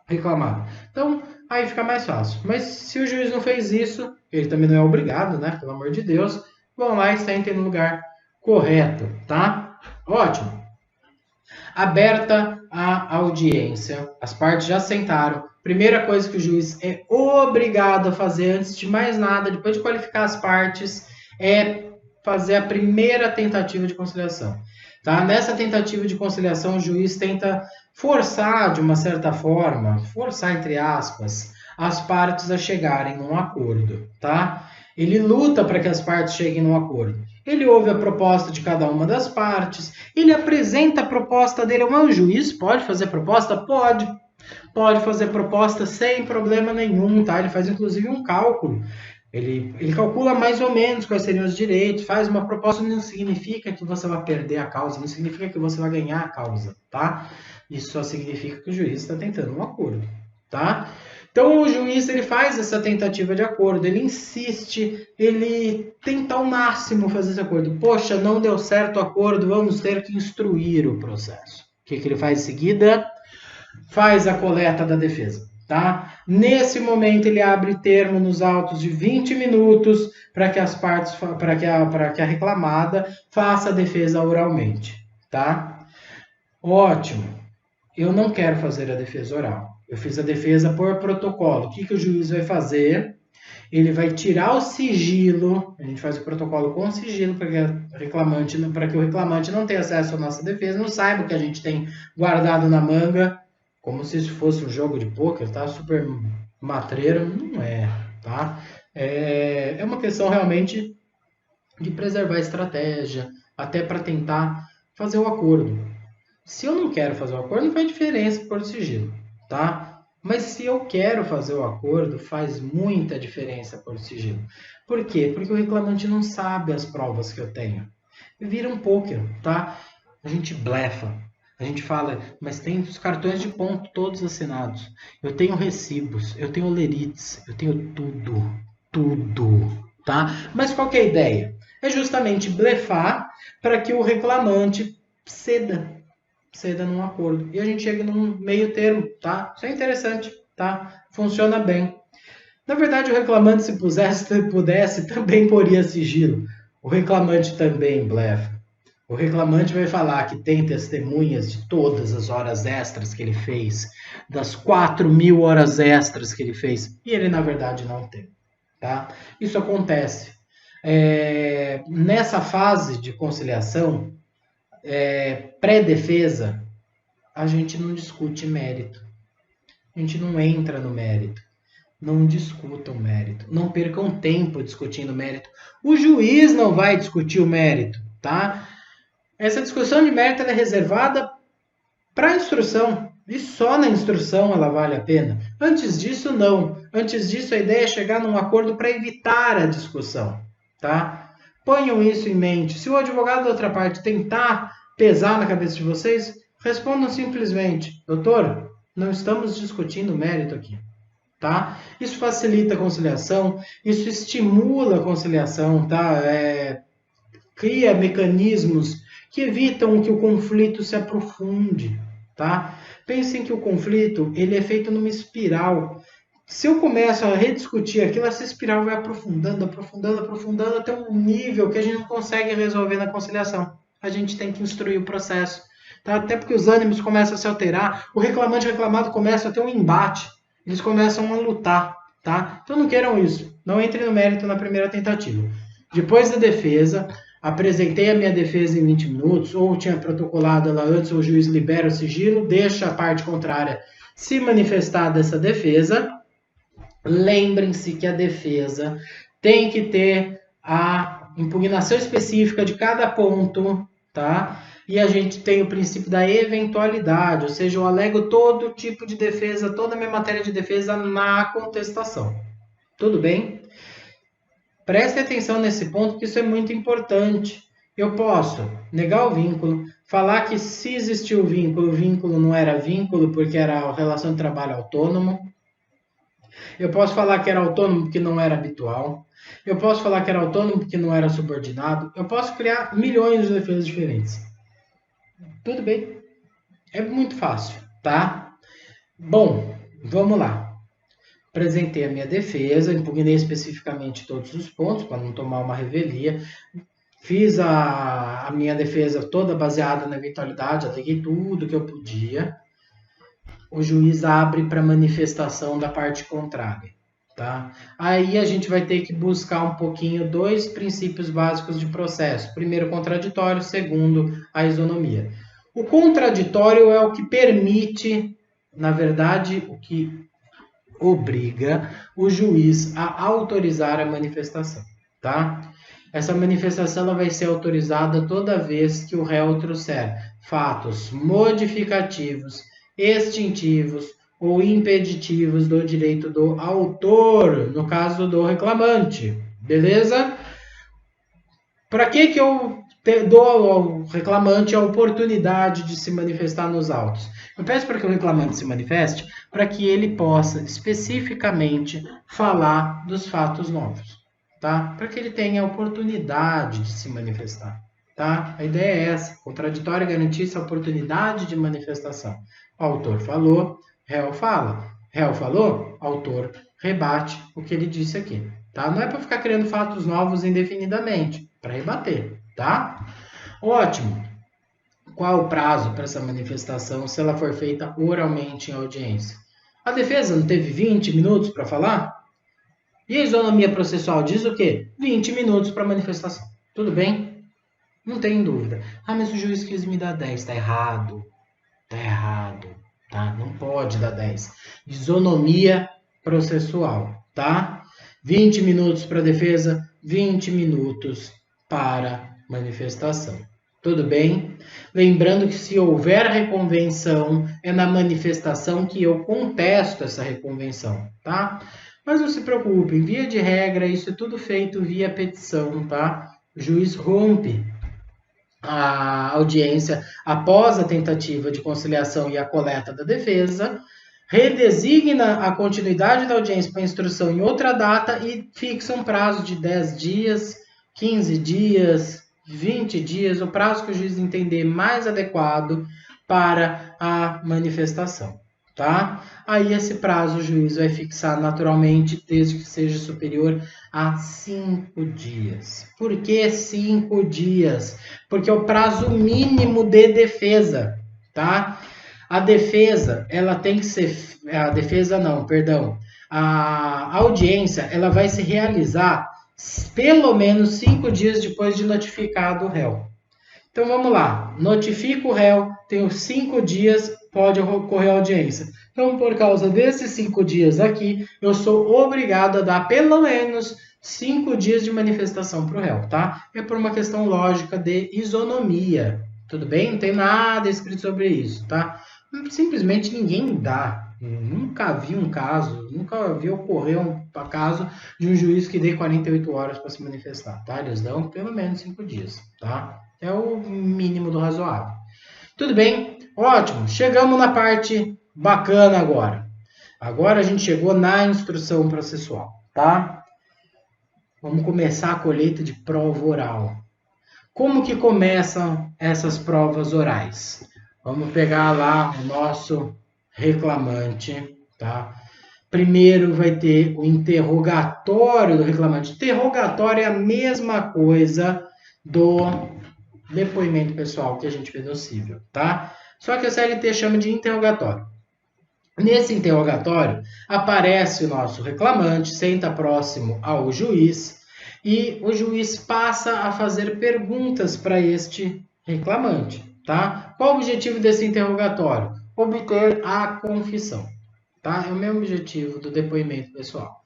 reclamado. Então, aí fica mais fácil. Mas se o juiz não fez isso, ele também não é obrigado, né? Pelo amor de Deus, vão lá e sentem no lugar correto, tá? Ótimo. Aberta a audiência, as partes já sentaram. Primeira coisa que o juiz é obrigado a fazer, antes de mais nada, depois de qualificar as partes, é fazer a primeira tentativa de conciliação. Tá? Nessa tentativa de conciliação, o juiz tenta forçar, de uma certa forma, forçar entre aspas, as partes a chegarem num acordo. Tá? Ele luta para que as partes cheguem num acordo. Ele ouve a proposta de cada uma das partes, ele apresenta a proposta dele. Mas o juiz pode fazer proposta? Pode. Pode fazer proposta sem problema nenhum, tá? Ele faz inclusive um cálculo. Ele calcula mais ou menos quais seriam os direitos, faz uma proposta, não significa que você vai perder a causa, não significa que você vai ganhar a causa, tá? Isso só significa que o juiz está tentando um acordo, tá? Então o juiz ele faz essa tentativa de acordo, ele insiste, ele tenta ao máximo fazer esse acordo. Poxa, não deu certo o acordo, vamos ter que instruir o processo. O que ele faz em seguida? Faz a coleta da defesa. Tá? Nesse momento ele abre termo nos autos de 20 minutos para que as partes, para que a reclamada faça a defesa oralmente. Tá? Ótimo. Eu não quero fazer a defesa oral. Eu fiz a defesa por protocolo. O que o juiz vai fazer? Ele vai tirar o sigilo, a gente faz o protocolo com sigilo para que o reclamante não tenha acesso à nossa defesa, não saiba o que a gente tem guardado na manga, como se isso fosse um jogo de pôquer, tá? Super matreiro, não é, tá? É uma questão realmente de preservar a estratégia, até para tentar fazer o acordo. Se eu não quero fazer o acordo, não faz diferença por sigilo, tá? Mas se eu quero fazer o acordo, faz muita diferença por sigilo. Por quê? Porque o reclamante não sabe as provas que eu tenho. Vira um poker, tá? A gente blefa. A gente fala, mas tem os cartões de ponto todos assinados. Eu tenho recibos, eu tenho lerites, eu tenho tudo, tudo, tá? Mas qual que é a ideia? É justamente blefar para que o reclamante ceda num acordo. E a gente chega num meio termo, tá? Isso é interessante, tá? Funciona bem. Na verdade, o reclamante, se pudesse, também poria sigilo. O reclamante também blefa. O reclamante vai falar que tem testemunhas de todas as horas extras que ele fez, das 4.000 horas extras que ele fez, e ele, na verdade, não tem. Tá? Isso acontece. Nessa fase de conciliação, pré-defesa, a gente não discute mérito. A gente não entra no mérito. Não discutam mérito. Não percam tempo discutindo mérito. O juiz não vai discutir o mérito, tá? Essa discussão de mérito é reservada para a instrução. E só na instrução ela vale a pena. Antes disso, não. Antes disso, a ideia é chegar num acordo para evitar a discussão, tá? Ponham isso em mente. Se o advogado da outra parte tentar pesar na cabeça de vocês, respondam simplesmente: doutor, não estamos discutindo mérito aqui. Tá? Isso facilita a conciliação, isso estimula a conciliação, tá? Cria mecanismos que evitam que o conflito se aprofunde, tá? Pensem que o conflito ele é feito numa espiral. Se eu começo a rediscutir aquilo, essa espiral vai aprofundando, aprofundando, aprofundando até um nível que a gente não consegue resolver na conciliação. A gente tem que instruir o processo, tá? Até porque os ânimos começam a se alterar, o reclamante e o reclamado começam a ter um embate. Eles começam a lutar, tá? Então não queiram isso. Não entrem no mérito na primeira tentativa. Depois da defesa, apresentei a minha defesa em 20 minutos, ou tinha protocolado ela antes, ou o juiz libera o sigilo, deixa a parte contrária se manifestar dessa defesa. Lembrem-se que a defesa tem que ter a impugnação específica de cada ponto, tá? E a gente tem o princípio da eventualidade, ou seja, eu alego todo tipo de defesa, toda a minha matéria de defesa na contestação. Tudo bem? Preste atenção nesse ponto, que isso é muito importante. Eu posso negar o vínculo, falar que se existiu o vínculo não era vínculo porque era a relação de trabalho autônomo. Eu posso falar que era autônomo porque não era habitual. Eu posso falar que era autônomo porque não era subordinado. Eu posso criar milhões de defesas diferentes. Tudo bem. É muito fácil, tá? Bom, vamos lá. Apresentei a minha defesa, impugnei especificamente todos os pontos para não tomar uma revelia. Fiz a minha defesa toda baseada na eventualidade, aleguei tudo que eu podia. O juiz abre para manifestação da parte contrária, tá? Aí a gente vai ter que buscar um pouquinho dois princípios básicos de processo. Primeiro, o contraditório. Segundo, a isonomia. O contraditório é o que permite, na verdade, o que obriga o juiz a autorizar a manifestação, tá? Essa manifestação ela vai ser autorizada toda vez que o réu trouxer fatos modificativos, extintivos ou impeditivos do direito do autor, no caso do reclamante, beleza? Para que eu dou ao reclamante a oportunidade de se manifestar nos autos? Eu peço para que o reclamante se manifeste para que ele possa especificamente falar dos fatos novos, tá? Para que ele tenha a oportunidade de se manifestar, tá? A ideia é essa, contraditório garantir essa oportunidade de manifestação. O autor falou, réu fala. Réu falou, autor rebate o que ele disse aqui, tá? Não é para ficar criando fatos novos indefinidamente, para rebater, tá? Ótimo. Qual o prazo para essa manifestação se ela for feita oralmente em audiência? A defesa não teve 20 minutos para falar? E a isonomia processual diz o quê? 20 minutos para manifestação. Tudo bem? Não tem dúvida. Ah, mas o juiz quis me dar 10. Está errado. Está errado. Tá? Não pode dar 10. Isonomia processual. Tá? 20 minutos para defesa, 20 minutos para manifestação. Tudo bem? Lembrando que se houver reconvenção, é na manifestação que eu contesto essa reconvenção, tá? Mas não se preocupe, via de regra, isso é tudo feito via petição, tá? O juiz rompe a audiência após a tentativa de conciliação e a coleta da defesa, redesigna a continuidade da audiência para instrução em outra data e fixa um prazo de 10 dias, 15 dias, 20 dias, o prazo que o juiz entender mais adequado para a manifestação, tá? Aí esse prazo o juiz vai fixar naturalmente, desde que seja superior a 5 dias. Por que 5 dias? Porque é o prazo mínimo de defesa, tá? A defesa, ela tem que ser, a defesa não, perdão, a audiência, ela vai se realizar pelo menos 5 dias depois de notificado o réu. Então vamos lá, notifico o réu, tenho 5 dias, pode ocorrer a audiência. Então, por causa desses 5 dias aqui, eu sou obrigado a dar pelo menos 5 dias de manifestação para o réu, tá? É por uma questão lógica de isonomia, tudo bem? Não tem nada escrito sobre isso, tá? Simplesmente ninguém dá. Nunca vi um caso, nunca vi ocorrer um caso de um juiz que dê 48 horas para se manifestar, tá? Eles dão pelo menos 5 dias, tá? É o mínimo do razoável. Tudo bem? Ótimo. Chegamos na parte bacana agora. Agora a gente chegou na instrução processual, tá? Vamos começar a colheita de prova oral. Como que começam essas provas orais? Vamos pegar lá o nosso reclamante, tá? Primeiro vai ter o interrogatório do reclamante. Interrogatório é a mesma coisa do depoimento pessoal que a gente vê no cível, tá? Só que a CLT chama de interrogatório. Nesse interrogatório, aparece o nosso reclamante, senta próximo ao juiz e o juiz passa a fazer perguntas para este reclamante, tá? Qual o objetivo desse interrogatório? Obter a confissão, tá? É o mesmo objetivo do depoimento pessoal.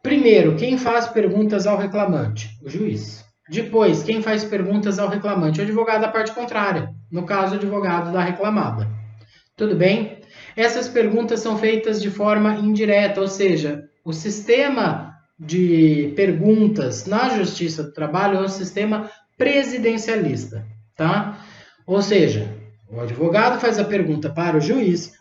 Primeiro, quem faz perguntas ao reclamante? O juiz. Depois, quem faz perguntas ao reclamante? O advogado da parte contrária, no caso, o advogado da reclamada. Tudo bem? Essas perguntas são feitas de forma indireta, ou seja, o sistema de perguntas na Justiça do Trabalho é um sistema presidencialista, tá? Ou seja, o advogado faz a pergunta para o juiz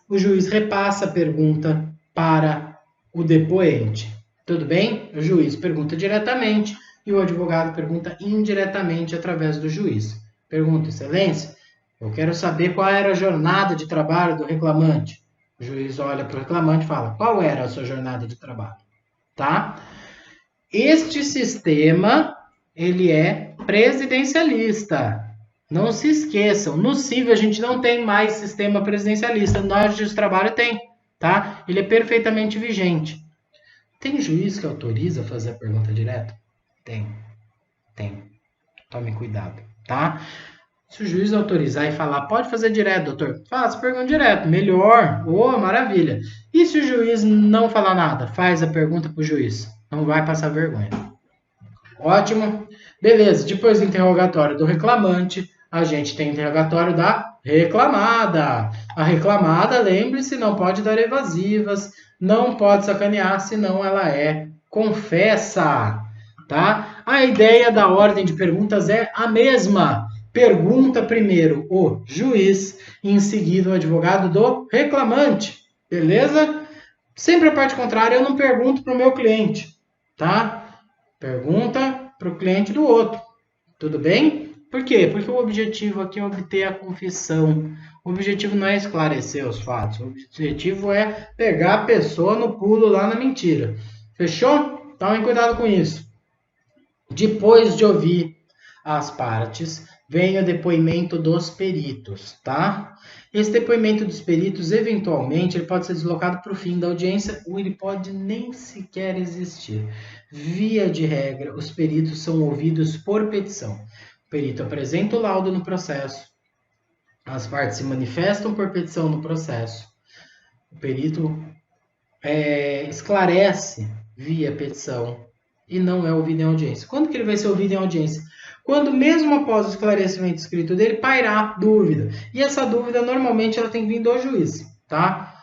repassa a pergunta para o depoente. Tudo bem? O juiz pergunta diretamente e o advogado pergunta indiretamente através do juiz. Pergunta, excelência, eu quero saber qual era a jornada de trabalho do reclamante. O juiz olha para o reclamante e fala, qual era a sua jornada de trabalho? Tá? Este sistema, ele é presidencialista. Não se esqueçam, no cível a gente não tem mais sistema presidencialista, na Justiça do Trabalho tem, tá? Ele é perfeitamente vigente. Tem juiz que autoriza fazer a pergunta direta? Tem. Tome cuidado, tá? Se o juiz autorizar e falar, pode fazer direto, doutor, faça pergunta direto, melhor, maravilha. E se o juiz não falar nada, faz a pergunta para o juiz, não vai passar vergonha. Ótimo, beleza, depois do interrogatório do reclamante, a gente tem o interrogatório da reclamada. A reclamada, lembre-se, não pode dar evasivas, não pode sacanear, senão ela é confessa, tá? A ideia da ordem de perguntas é a mesma. Pergunta primeiro o juiz e em seguida o advogado do reclamante, beleza? Sempre a parte contrária, eu não pergunto para o meu cliente, tá? Pergunta para o cliente do outro, tudo bem? Por quê? Porque o objetivo aqui é obter a confissão. O objetivo não é esclarecer os fatos, o objetivo é pegar a pessoa no pulo lá na mentira. Fechou? Tomem cuidado com isso. Depois de ouvir as partes, vem o depoimento dos peritos, tá? Esse depoimento dos peritos, eventualmente, ele pode ser deslocado para o fim da audiência ou ele pode nem sequer existir. Via de regra, os peritos são ouvidos por petição. O perito apresenta o laudo no processo, as partes se manifestam por petição no processo, o perito esclarece via petição e não é ouvido em audiência. Quando que ele vai ser ouvido em audiência? quando mesmo após o esclarecimento escrito dele, pairar dúvida. E essa dúvida, normalmente, ela tem vindo ao juiz, tá?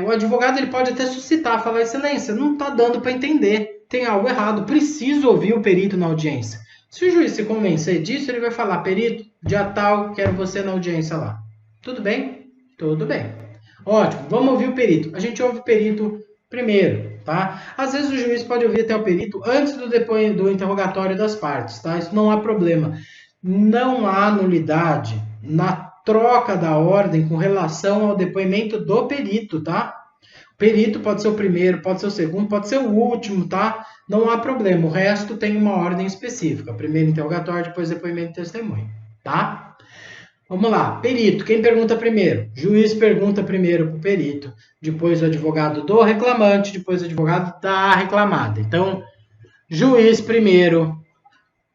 O advogado ele pode até suscitar, falar, excelência, não está dando para entender, tem algo errado, preciso ouvir o perito na audiência. Se o juiz se convencer disso, ele vai falar, perito, dia tal, quero você na audiência lá. Tudo bem? Tudo bem. Ótimo, vamos ouvir o perito. A gente ouve o perito primeiro, tá? Às vezes o juiz pode ouvir até o perito antes do interrogatório das partes, tá? Isso não há problema. Não há nulidade na troca da ordem com relação ao depoimento do perito, tá? O perito pode ser o primeiro, pode ser o segundo, pode ser o último, tá? Não há problema. O resto tem uma ordem específica. Primeiro interrogatório, depois depoimento e testemunho, tá? Vamos lá. Perito. Quem pergunta primeiro? Juiz pergunta primeiro para o perito. Depois o advogado do reclamante, depois o advogado da reclamada. Então, juiz primeiro,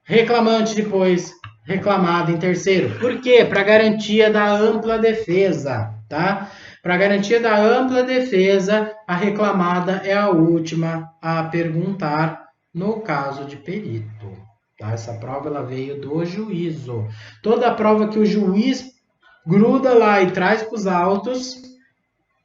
reclamante depois, reclamada em terceiro. Por quê? Para garantia da ampla defesa, tá? Para garantia da ampla defesa, a reclamada é a última a perguntar no caso de perito. Tá? Essa prova ela veio do juízo. Toda a prova que o juiz gruda lá e traz para os autos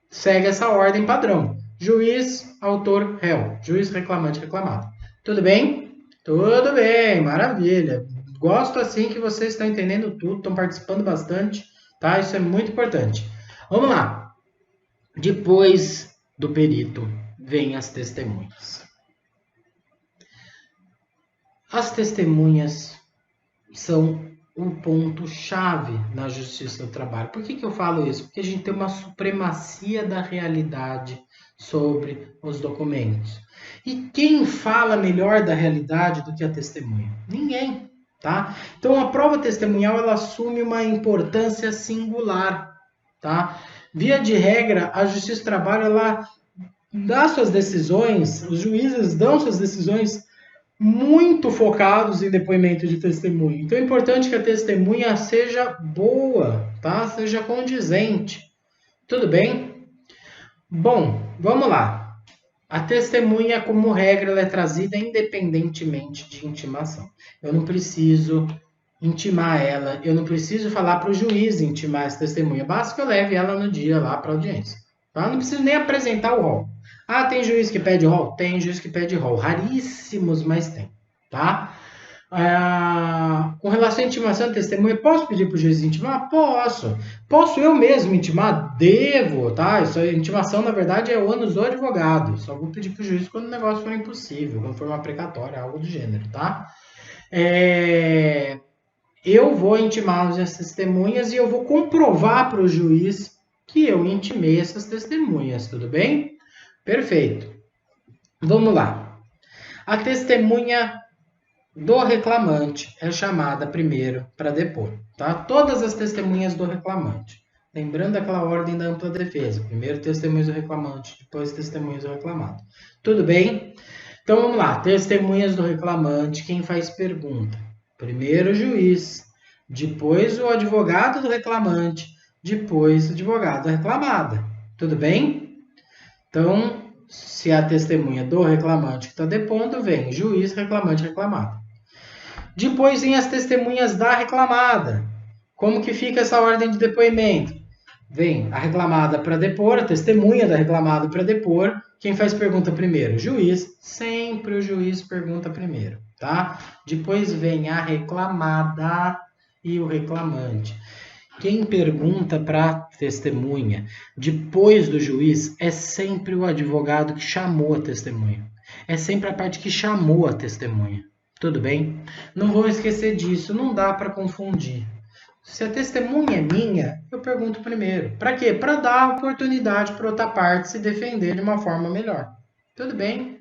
segue essa ordem padrão. Juiz, autor, réu. Juiz, reclamante, reclamado. Tudo bem? Tudo bem, maravilha. Gosto assim que vocês estão entendendo tudo, estão participando bastante, tá? Isso é muito importante. Vamos lá. Depois do perito, vem as testemunhas. As testemunhas são um ponto-chave na justiça do trabalho. Por que eu falo isso? Porque a gente tem uma supremacia da realidade sobre os documentos. E quem fala melhor da realidade do que a testemunha? Ninguém, tá? Então a prova testemunhal ela assume uma importância singular, tá? Via de regra, a justiça do trabalho ela dá suas decisões, os juízes dão suas decisões muito focados em depoimento de testemunha. Então é importante que a testemunha seja boa, tá? Seja condizente. Tudo bem? Bom, vamos lá. A testemunha, como regra, ela é trazida independentemente de intimação. Eu não preciso intimar ela, eu não preciso falar para o juiz intimar essa testemunha. Basta que eu leve ela no dia lá para a audiência. Tá? Eu não preciso nem apresentar o rol. Ah, tem juiz que pede rol? Tem juiz que pede rol. Raríssimos, mas tem. Tá? Com relação à intimação de testemunha, posso pedir para o juiz intimar? Posso. Posso eu mesmo intimar? Devo, tá? Isso, intimação, na verdade, é o ônus do advogado. Só vou pedir para o juiz quando o negócio for impossível, quando for uma precatória, algo do gênero, tá? Eu vou intimar as testemunhas e eu vou comprovar para o juiz que eu intimei essas testemunhas, tudo bem? Perfeito. Vamos lá. A testemunha do reclamante é chamada primeiro para depor, tá? Todas as testemunhas do reclamante. Lembrando aquela ordem da ampla defesa. Primeiro testemunhas do reclamante, depois testemunhas do reclamado. Tudo bem? Então vamos lá. Testemunhas do reclamante, quem faz pergunta? Primeiro o juiz, depois o advogado do reclamante, depois o advogado da reclamada. Tudo bem? Então, se a testemunha do reclamante que está depondo, vem juiz, reclamante, reclamado. Depois vem as testemunhas da reclamada. Como que fica essa ordem de depoimento? Vem a reclamada para depor, a testemunha da reclamada para depor. Quem faz pergunta primeiro? O juiz. Sempre o juiz pergunta primeiro, tá? Depois vem a reclamada e o reclamante. Quem pergunta para a testemunha depois do juiz é sempre o advogado que chamou a testemunha. É sempre a parte que chamou a testemunha. Tudo bem? Não vou esquecer disso, não dá para confundir. Se a testemunha é minha, eu pergunto primeiro. Para quê? Para dar oportunidade para outra parte se defender de uma forma melhor. Tudo bem?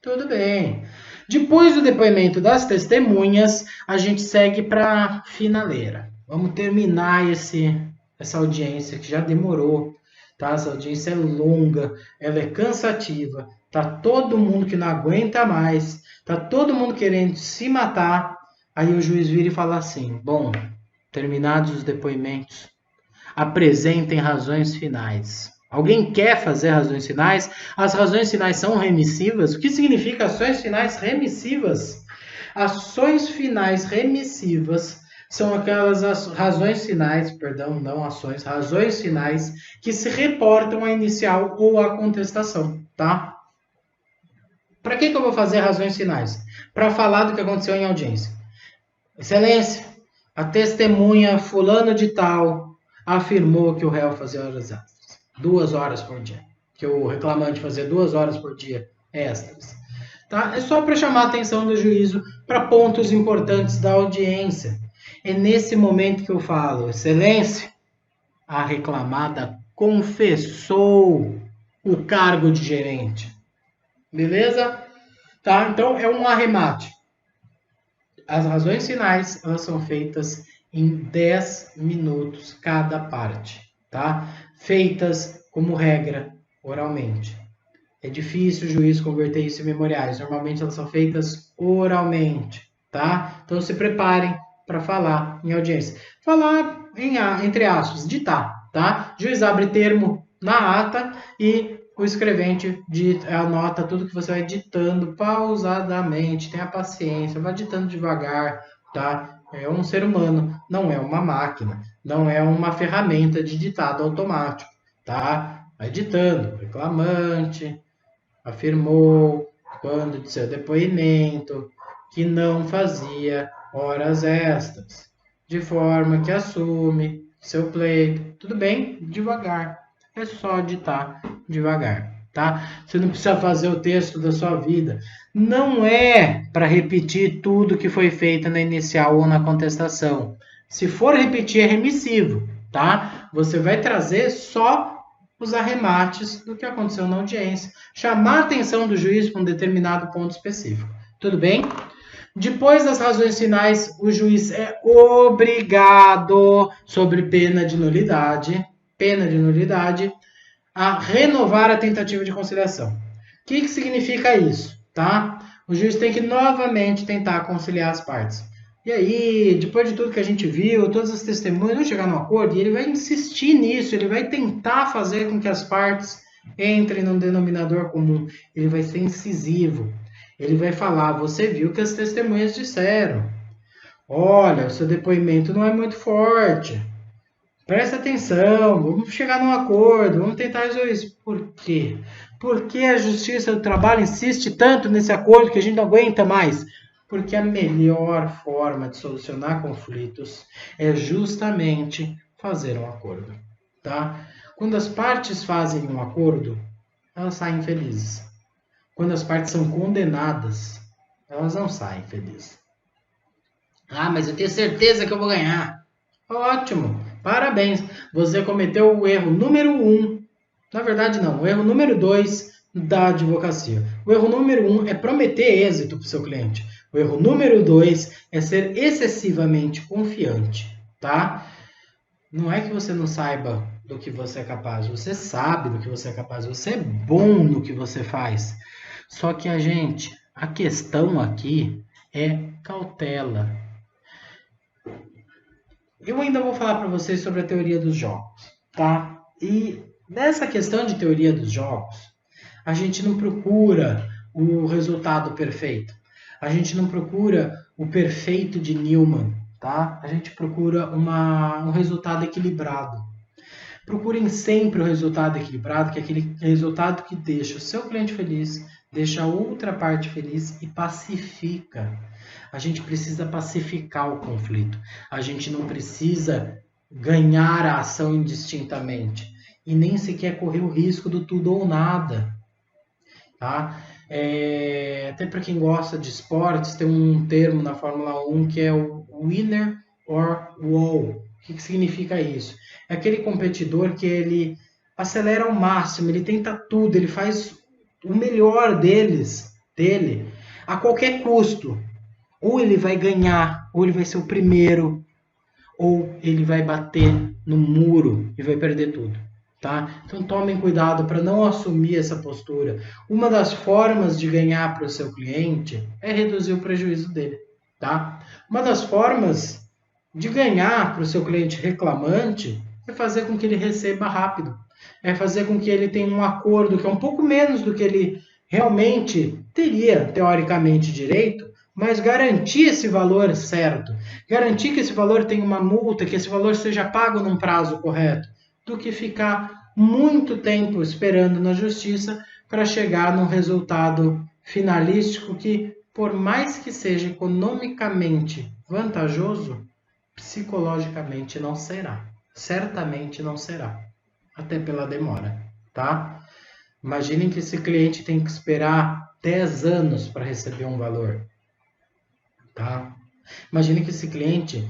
Tudo bem. Depois do depoimento das testemunhas, a gente segue para a finaleira. Vamos terminar essa audiência que já demorou, tá? Essa audiência é longa, ela é cansativa, tá todo mundo que não aguenta mais, tá todo mundo querendo se matar. Aí o juiz vira e fala assim: bom, terminados os depoimentos, apresentem razões finais. Alguém quer fazer razões finais? As razões finais são remissivas? O que significa ações finais remissivas? Ações finais remissivas são aquelas razões finais, perdão, não ações, razões finais que se reportam à inicial ou à contestação, tá? Para que eu vou fazer razões finais? Para falar do que aconteceu em audiência. Excelência, a testemunha fulano de tal afirmou que o réu fazia horas extras, 2 horas por dia, que o reclamante fazia 2 horas por dia extras. Tá? É só para chamar a atenção do juízo para pontos importantes da audiência. É nesse momento que eu falo, excelência, a reclamada confessou o cargo de gerente. Beleza? Tá? Então é um arremate. As razões finais, elas são feitas em 10 minutos cada parte, tá? Feitas, como regra, oralmente. É difícil o juiz converter isso em memoriais. Normalmente elas são feitas oralmente, tá? Então se preparem para falar em audiência. Falar entre aspas, ditar, tá? O juiz abre termo na ata e o escrevente anota tudo que você vai ditando pausadamente. Tenha paciência, vá ditando devagar, tá? É um ser humano, não é uma máquina, não é uma ferramenta de ditado automático, tá? Vai ditando, reclamante afirmou, quando de seu depoimento, que não fazia horas extras, de forma que assume seu pleito. Tudo bem? Devagar. É só ditar devagar, tá? Você não precisa fazer o texto da sua vida. Não é para repetir tudo que foi feito na inicial ou na contestação. Se for repetir, é remissivo, tá? Você vai trazer só os arremates do que aconteceu na audiência, chamar a atenção do juiz para um determinado ponto específico. Tudo bem? Depois das razões finais, o juiz é obrigado, sob pena de nulidade, a renovar a tentativa de conciliação. O que significa isso? Tá? O juiz tem que novamente tentar conciliar as partes. E aí, depois de tudo que a gente viu, todas as testemunhas vão chegar no acordo e ele vai insistir nisso, ele vai tentar fazer com que as partes entrem num denominador comum. Ele vai ser incisivo. Ele vai falar, você viu o que as testemunhas disseram. Olha, o seu depoimento não é muito forte. Presta atenção, vamos chegar num acordo, vamos tentar resolver isso. Por quê? Por que a Justiça do Trabalho insiste tanto nesse acordo que a gente não aguenta mais? Porque a melhor forma de solucionar conflitos é justamente fazer um acordo, tá? Quando as partes fazem um acordo, elas saem felizes. Quando as partes são condenadas, elas não saem felizes. Ah, mas eu tenho certeza que eu vou ganhar. Ótimo, parabéns. Você cometeu o erro número 1. Na verdade, não. O erro número 2 da advocacia. O erro número 1 é prometer êxito para o seu cliente. O erro número 2 é ser excessivamente confiante, tá? Não é que você não saiba do que você é capaz. Você sabe do que você é capaz. Você é bom no que você faz. Só que a questão aqui é cautela. Eu ainda vou falar para vocês sobre a teoria dos jogos, tá? E nessa questão de teoria dos jogos, a gente não procura o resultado perfeito. A gente não procura o perfeito de Newman, tá? A gente procura um resultado equilibrado. Procurem sempre o resultado equilibrado, que é aquele resultado que deixa o seu cliente feliz, deixa a outra parte feliz e pacifica. A gente precisa pacificar o conflito. A gente não precisa ganhar a ação indistintamente. E nem sequer correr o risco do tudo ou nada. Tá? Até para quem gosta de esportes, tem um termo na Fórmula 1 que é o winner or wall. O que significa isso? É aquele competidor que ele acelera ao máximo, ele tenta tudo, ele faz o melhor dele a qualquer custo. Ou ele vai ganhar, ou ele vai ser o primeiro, ou ele vai bater no muro e vai perder tudo. Tá? Então tomem cuidado para não assumir essa postura. Uma das formas de ganhar para o seu cliente é reduzir o prejuízo dele. Tá? Uma das formas de ganhar para o seu cliente reclamante é fazer com que ele receba rápido. É fazer com que ele tenha um acordo que é um pouco menos do que ele realmente teria, teoricamente, direito, mas garantir esse valor certo, garantir que esse valor tenha uma multa, que esse valor seja pago num prazo correto, do que ficar muito tempo esperando na justiça para chegar num resultado finalístico que, por mais que seja economicamente vantajoso, psicologicamente não será. Certamente não será. Até pela demora, tá? Imaginem que esse cliente tem que esperar 10 anos para receber um valor, tá? Imagine que esse cliente,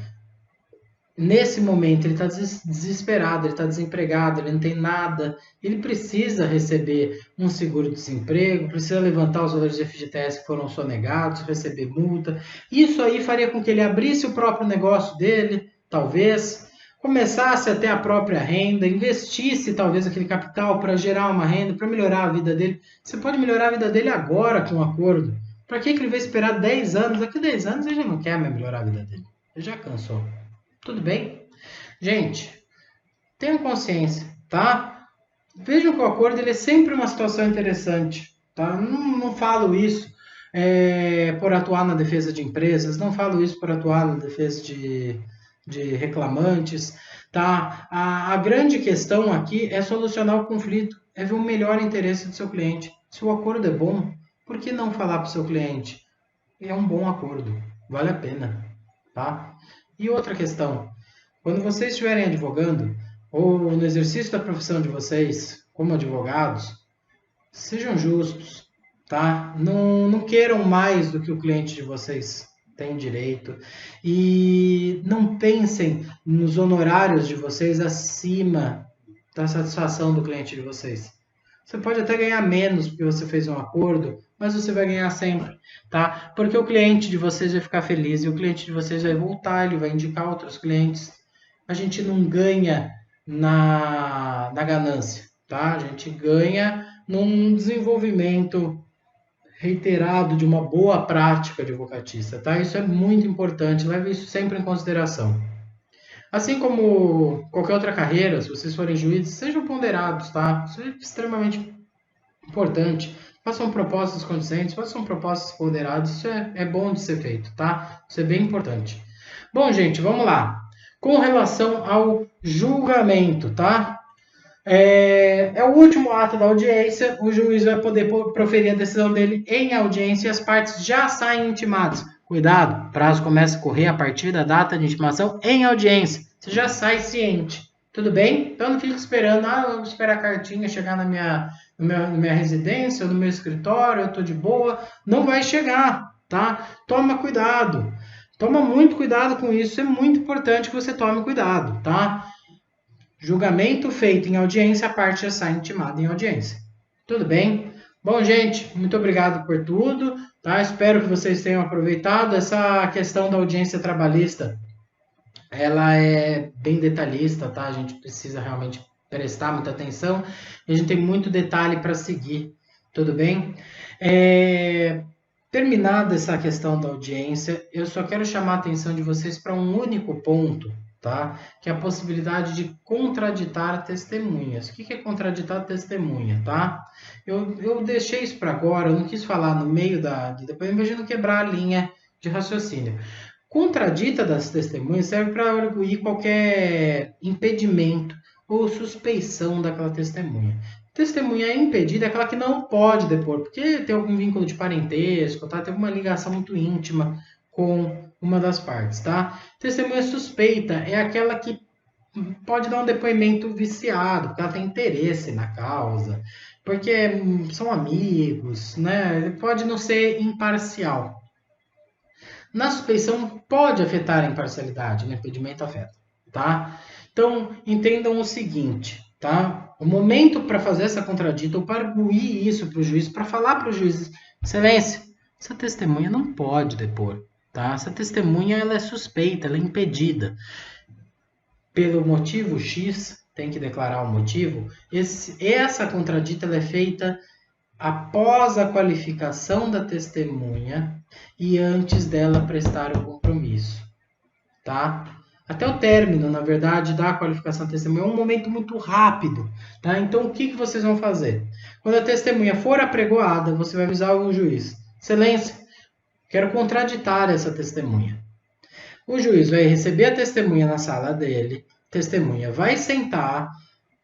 nesse momento, ele está desesperado, ele está desempregado, ele não tem nada, ele precisa receber um seguro-desemprego, precisa levantar os valores de FGTS que foram sonegados, receber multa. Isso aí faria com que ele abrisse o próprio negócio dele, talvez, começasse a ter a própria renda, investisse talvez aquele capital para gerar uma renda, para melhorar a vida dele. Você pode melhorar a vida dele agora com um acordo. Para que ele vai esperar 10 anos? Daqui a 10 anos ele já não quer mais melhorar a vida dele. Ele já cansou. Tudo bem? Gente, tenham consciência, tá? Vejam que o acordo ele é sempre uma situação interessante, tá? Não falo isso por atuar na defesa de empresas, não falo isso por atuar na defesa de reclamantes, tá? A grande questão aqui é solucionar o conflito, é ver o melhor interesse do seu cliente. Se o acordo é bom, por que não falar para o seu cliente? É um bom acordo, vale a pena, tá? E outra questão, quando vocês estiverem advogando, ou no exercício da profissão de vocês, como advogados, sejam justos, tá? Não queiram mais do que o cliente de vocês tem direito. E não pensem nos honorários de vocês acima da satisfação do cliente de vocês. Você pode até ganhar menos porque você fez um acordo, mas você vai ganhar sempre, tá? Porque o cliente de vocês vai ficar feliz e o cliente de vocês vai voltar, ele vai indicar outros clientes. A gente não ganha na ganância, tá? A gente ganha num desenvolvimento reiterado de uma boa prática advocatista, tá? Isso é muito importante, leve isso sempre em consideração. Assim como qualquer outra carreira, se vocês forem juízes, sejam ponderados, tá? Isso é extremamente importante. Façam propostas condizentes, façam propostas ponderadas, isso é bom de ser feito, tá? Isso é bem importante. Bom, gente, vamos lá. Com relação ao julgamento, tá? É o último ato da audiência, o juiz vai poder proferir a decisão dele em audiência e as partes já saem intimadas. Cuidado, o prazo começa a correr a partir da data de intimação em audiência. Você já sai ciente, tudo bem? Então não fique esperando, eu vou esperar a cartinha chegar na minha residência, no meu escritório, eu tô de boa. Não vai chegar, tá? Toma cuidado. Toma muito cuidado com isso, é muito importante que você tome cuidado, tá? Julgamento feito em audiência, a parte já sai intimada em audiência. Tudo bem? Bom, gente, muito obrigado por tudo, tá? Espero que vocês tenham aproveitado. Essa questão da audiência trabalhista, ela é bem detalhista, tá? A gente precisa realmente prestar muita atenção e a gente tem muito detalhe para seguir, tudo bem? Terminada essa questão da audiência, eu só quero chamar a atenção de vocês para um único ponto, tá? Que é a possibilidade de contraditar testemunhas. O que é contraditar testemunha, tá? Eu deixei isso para agora, eu não quis falar no meio depois imagino quebrar a linha de raciocínio. Contradita das testemunhas serve para arguir qualquer impedimento ou suspeição daquela testemunha. Testemunha impedida é aquela que não pode depor, porque tem algum vínculo de parentesco, tá? Tem alguma ligação muito íntima com uma das partes, tá? Testemunha suspeita é aquela que pode dar um depoimento viciado, porque ela tem interesse na causa, porque são amigos, né? Pode não ser imparcial. Na suspeição pode afetar a imparcialidade, no impedimento afeta, tá? Então, entendam o seguinte, tá? O momento para fazer essa contradita ou para arguir isso para o juiz, para falar para o juiz, excelência, essa testemunha não pode depor, tá? Essa testemunha ela é suspeita, ela é impedida. Pelo motivo X, tem que declarar o motivo, essa contradita ela é feita após a qualificação da testemunha e antes dela prestar o compromisso, tá? Até o término, na verdade, da qualificação da testemunha é um momento muito rápido, tá? Então, o que vocês vão fazer? Quando a testemunha for apregoada, você vai avisar o juiz. Excelência, quero contraditar essa testemunha. O juiz vai receber a testemunha na sala dele, a testemunha vai sentar,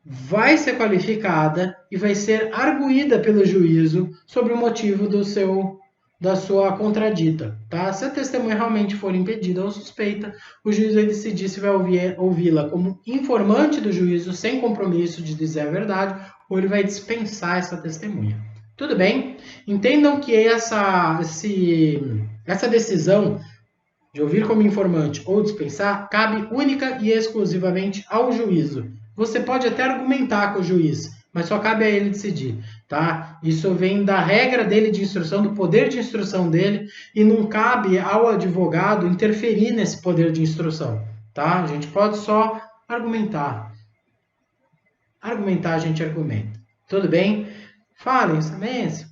vai ser qualificada e vai ser arguída pelo juízo sobre o motivo da sua contradita, tá? Se a testemunha realmente for impedida ou suspeita, o juiz vai decidir se vai ouvi-la como informante do juízo sem compromisso de dizer a verdade ou ele vai dispensar essa testemunha. Tudo bem? Entendam que essa decisão de ouvir como informante ou dispensar cabe única e exclusivamente ao juízo. Você pode até argumentar com o juiz, mas só cabe a ele decidir, tá? Isso vem da regra dele de instrução, do poder de instrução dele, e não cabe ao advogado interferir nesse poder de instrução, tá? A gente pode só argumentar. Argumentar, a gente argumenta. Tudo bem? Falem, Excelência.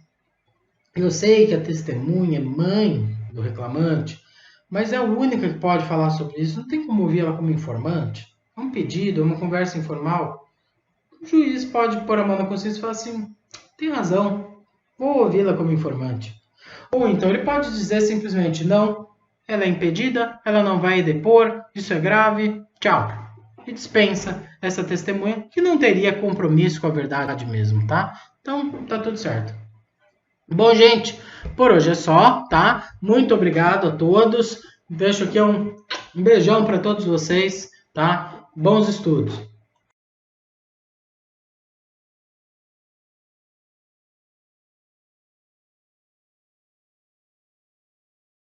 Eu sei que a testemunha é mãe do reclamante, mas é a única que pode falar sobre isso. Não tem como ouvir ela como informante. É um pedido, é uma conversa informal. O juiz pode pôr a mão na consciência e falar assim, tem razão, vou ouvi-la como informante. Ou então ele pode dizer simplesmente, não, ela é impedida, ela não vai depor, isso é grave, tchau. E dispensa essa testemunha que não teria compromisso com a verdade mesmo, tá? Então, tá tudo certo. Bom, gente, por hoje é só, tá? Muito obrigado a todos. Deixo aqui um beijão para todos vocês, tá? Bons estudos.